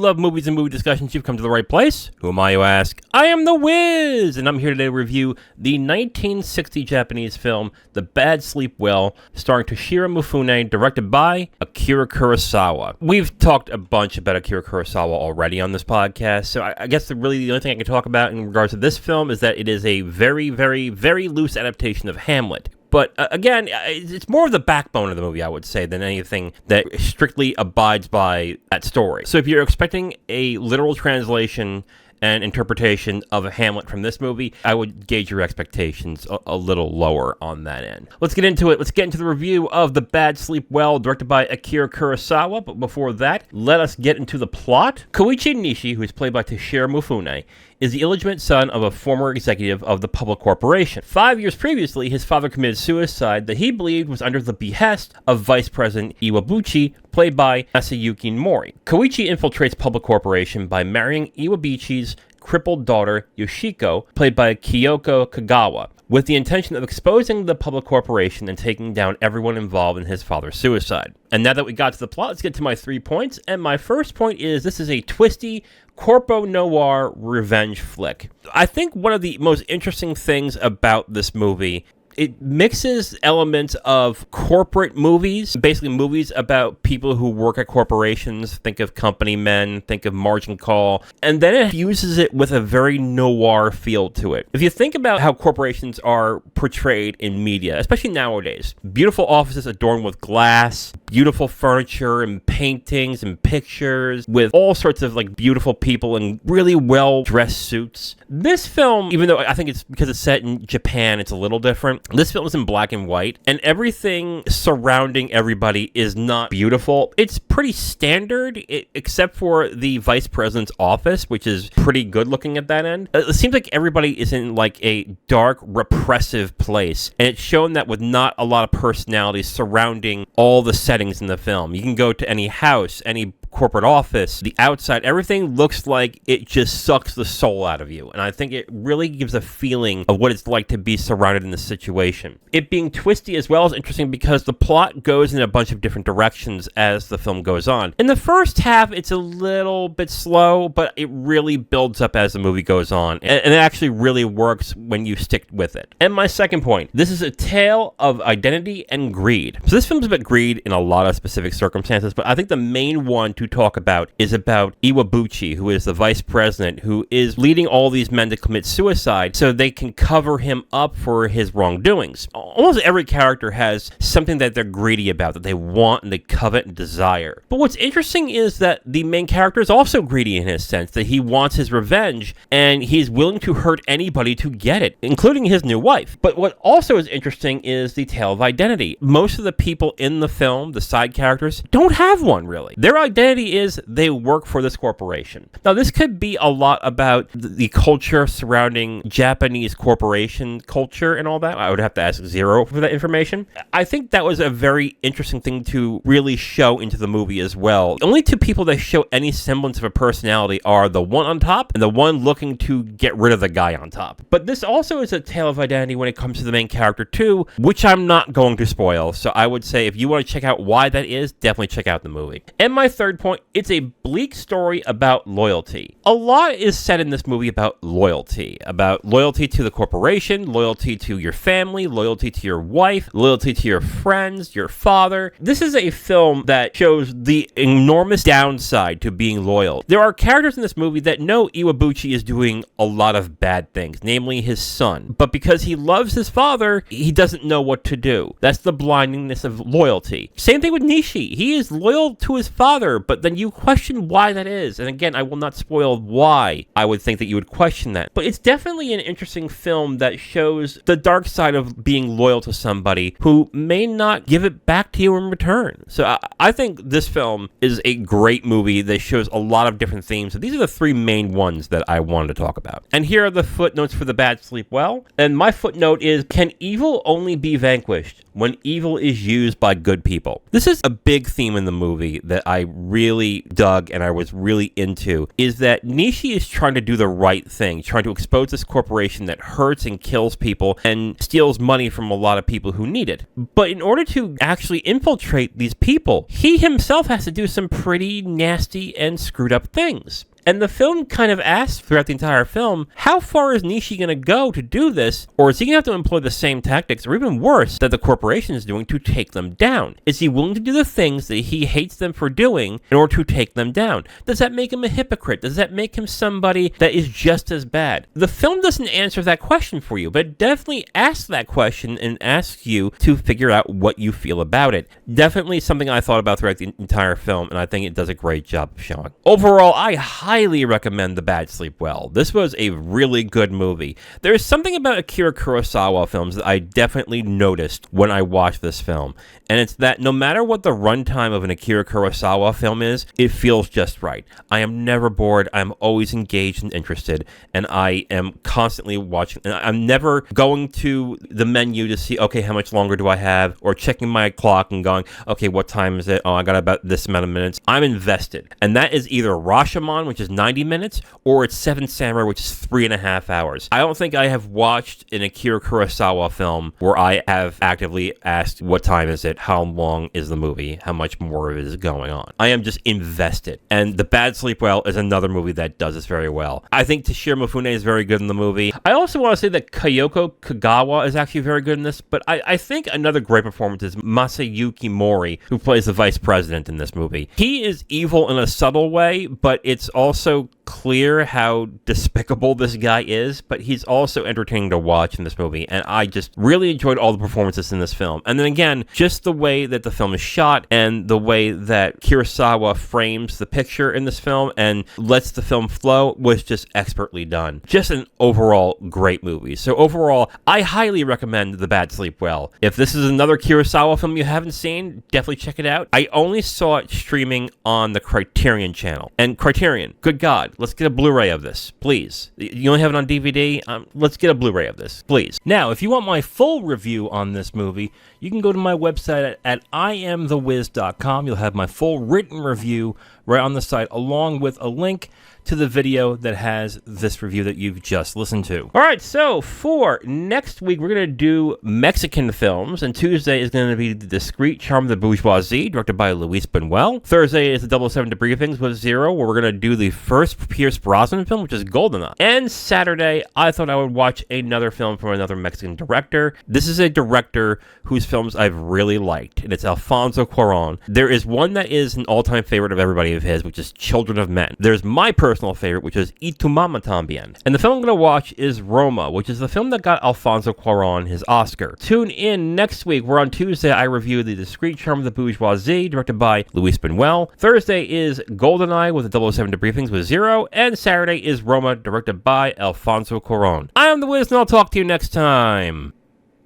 love movies and movie discussions, you've come to the right place. Who am I, you ask? I am the Wiz, and I'm here today to review the 1960 Japanese film, The Bad Sleep Well, starring Toshiro Mifune, directed by Akira Kurosawa. We've talked a bunch about Akira Kurosawa already on this podcast, so I guess the only thing I can talk about in regards to this film is that it is a very, very, very loose adaptation of Hamlet. But again, it's more of the backbone of the movie, I would say, than anything that strictly abides by that story. So if you're expecting a literal translation and interpretation of a Hamlet from this movie, I would gauge your expectations a little lower on that end. Let's get into it. Let's get into the review of The Bad Sleep Well, directed by Akira Kurosawa. But before that, let us get into the plot. Koichi Nishi, who is played by Toshiro Mifune, is the illegitimate son of a former executive of the public corporation. 5 years previously, his father committed suicide that he believed was under the behest of Vice President Iwabuchi, played by Masayuki Mori. Koichi infiltrates public corporation by marrying Iwabuchi's crippled daughter, Yoshiko, played by Kyoko Kagawa, with the intention of exposing the public corporation and taking down everyone involved in his father's suicide. And now that we got to the plot, let's get to my 3 points. And my first point is this is a twisty, corpo noir revenge flick. I think one of the most interesting things about this movie, it mixes elements of corporate movies, basically movies about people who work at corporations. Think of Company Men, think of Margin Call, and then it fuses it with a very noir feel to it. If you think about how corporations are portrayed in media, especially nowadays, beautiful offices adorned with glass, beautiful furniture and paintings and pictures with all sorts of like beautiful people in really well-dressed suits. This film, even though I think it's because it's set in Japan, it's a little different. This film is in black and white, and everything surrounding everybody is not beautiful. It's pretty standard, except for the vice president's office, which is pretty good looking at that end. It seems like everybody is in like a dark, repressive place, and it's shown that with not a lot of personality surrounding all the settings in the film. You can go to any house, any corporate office, the outside, everything looks like it just sucks the soul out of you. And I think it really gives a feeling of what it's like to be surrounded in this situation. It being twisty as well is interesting because the plot goes in a bunch of different directions as the film goes on. In the first half, it's a little bit slow, but it really builds up as the movie goes on. And it actually really works when you stick with it. And my second point, this is a tale of identity and greed. So this film's about greed in a lot of specific circumstances, but I think the main one to talk about is about Iwabuchi, who is the vice president, who is leading all these men to commit suicide so they can cover him up for his wrongdoings. Almost every character has something that they're greedy about, that they want and they covet and desire. But what's interesting is that the main character is also greedy in his sense, that he wants his revenge and he's willing to hurt anybody to get it, including his new wife. But what also is interesting is the tale of identity. Most of the people in the film, the side characters, don't have one really. Their identity is they work for this corporation. Now, this could be a lot about the culture surrounding Japanese corporation culture and all that. I would have to ask Zero for that information. I think that was a very interesting thing to really show into the movie as well. Only two people that show any semblance of a personality are the one on top and the one looking to get rid of the guy on top. But this also is a tale of identity when it comes to the main character too, which I'm not going to spoil. So I would say if you want to check out why that is, definitely check out the movie. And my third point, it's a bleak story about loyalty. A lot is said in this movie about loyalty to the corporation, loyalty to your family, loyalty to your wife, loyalty to your friends, your father. This is a film that shows the enormous downside to being loyal. There are characters in this movie that know Iwabuchi is doing a lot of bad things, namely his son. But because he loves his father, he doesn't know what to do. That's the blindingness of loyalty. Same thing with Nishi. He is loyal to his father, but then you question why that is. And again, I will not spoil why I would think that you would question that. But it's definitely an interesting film that shows the dark side of being loyal to somebody who may not give it back to you in return. So I think this film is a great movie that shows a lot of different themes. So these are the three main ones that I wanted to talk about. And here are the footnotes for The Bad Sleep Well. And my footnote is, can evil only be vanquished when evil is used by good people? This is a big theme in the movie that I really dug and I was really into is that Nishi is trying to do the right thing, trying to expose this corporation that hurts and kills people and steals money from a lot of people who need it. But in order to actually infiltrate these people, he himself has to do some pretty nasty and screwed up things. And the film kind of asks throughout the entire film, how far is Nishi going to go to do this? Or is he going to have to employ the same tactics, or even worse, that the corporation is doing to take them down? Is he willing to do the things that he hates them for doing in order to take them down? Does that make him a hypocrite? Does that make him somebody that is just as bad? The film doesn't answer that question for you, but it definitely asks that question and asks you to figure out what you feel about it. Definitely something I thought about throughout the entire film, and I think it does a great job of showing. Overall, I highly recommend The Bad Sleep Well. This was a really good movie. There's something about Akira Kurosawa films that I definitely noticed when I watched this film, and it's that no matter what the runtime of an Akira Kurosawa film is, it feels just right. I am never bored. I'm always engaged and interested, and I am constantly watching. I'm never going to the menu to see, okay, how much longer do I have, or checking my clock and going, okay, what time is it? Oh, I got about this amount of minutes. I'm invested, and that is either Rashomon, which is 90 minutes, or it's Seven Samurai, which is 3.5 hours. I don't think I have watched an Akira Kurosawa film where I have actively asked, what time is it? How long is the movie? How much more of it is going on? I am just invested. And The Bad Sleep Well is another movie that does this very well. I think Toshiro Mifune is very good in the movie. I also want to say that Kyoko Kagawa is actually very good in this, but I think another great performance is Masayuki Mori, who plays the vice president in this movie. He is evil in a subtle way, but it's also clear how despicable this guy is, but he's also entertaining to watch in this movie, and I just really enjoyed all the performances in this film. And then again, just the way that the film is shot and the way that Kurosawa frames the picture in this film and lets the film flow was just expertly done. Just an overall great movie. So overall, I highly recommend The Bad Sleep Well. If this is another Kurosawa film you haven't seen, definitely check it out. I only saw it streaming on the Criterion channel. And Criterion, good God, let's get a Blu-ray of this, please. You only have it on DVD? Let's get a Blu-ray of this, please. Now, if you want my full review on this movie, you can go to my website at IamTheWiz.com. You'll have my full written review right on the site, along with a link to the video that has this review that you've just listened to. All right, so for next week, we're going to do Mexican films, and Tuesday is going to be The Discreet Charm of the Bourgeoisie, directed by Luis Buñuel. Thursday is the 007 Debriefings with Zero, where we're going to do the first Pierce Brosnan film, which is Goldeneye. And Saturday, I thought I would watch another film from another Mexican director. This is a director whose films I've really liked, and it's Alfonso Cuarón. There is one that is an all-time favorite of everybody of his, which is Children of Men. There's my personal favorite, which is Y Tu Mama Tambien. And the film I'm going to watch is Roma, which is the film that got Alfonso Cuarón his Oscar. Tune in next week, where on Tuesday I review The Discreet Charm of the Bourgeoisie, directed by Luis Buñuel. Thursday is Goldeneye with the 007 Debriefings with Zero, and Saturday is Roma, directed by Alfonso Cuarón. I am The Wiz, and I'll talk to you next time.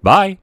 Bye.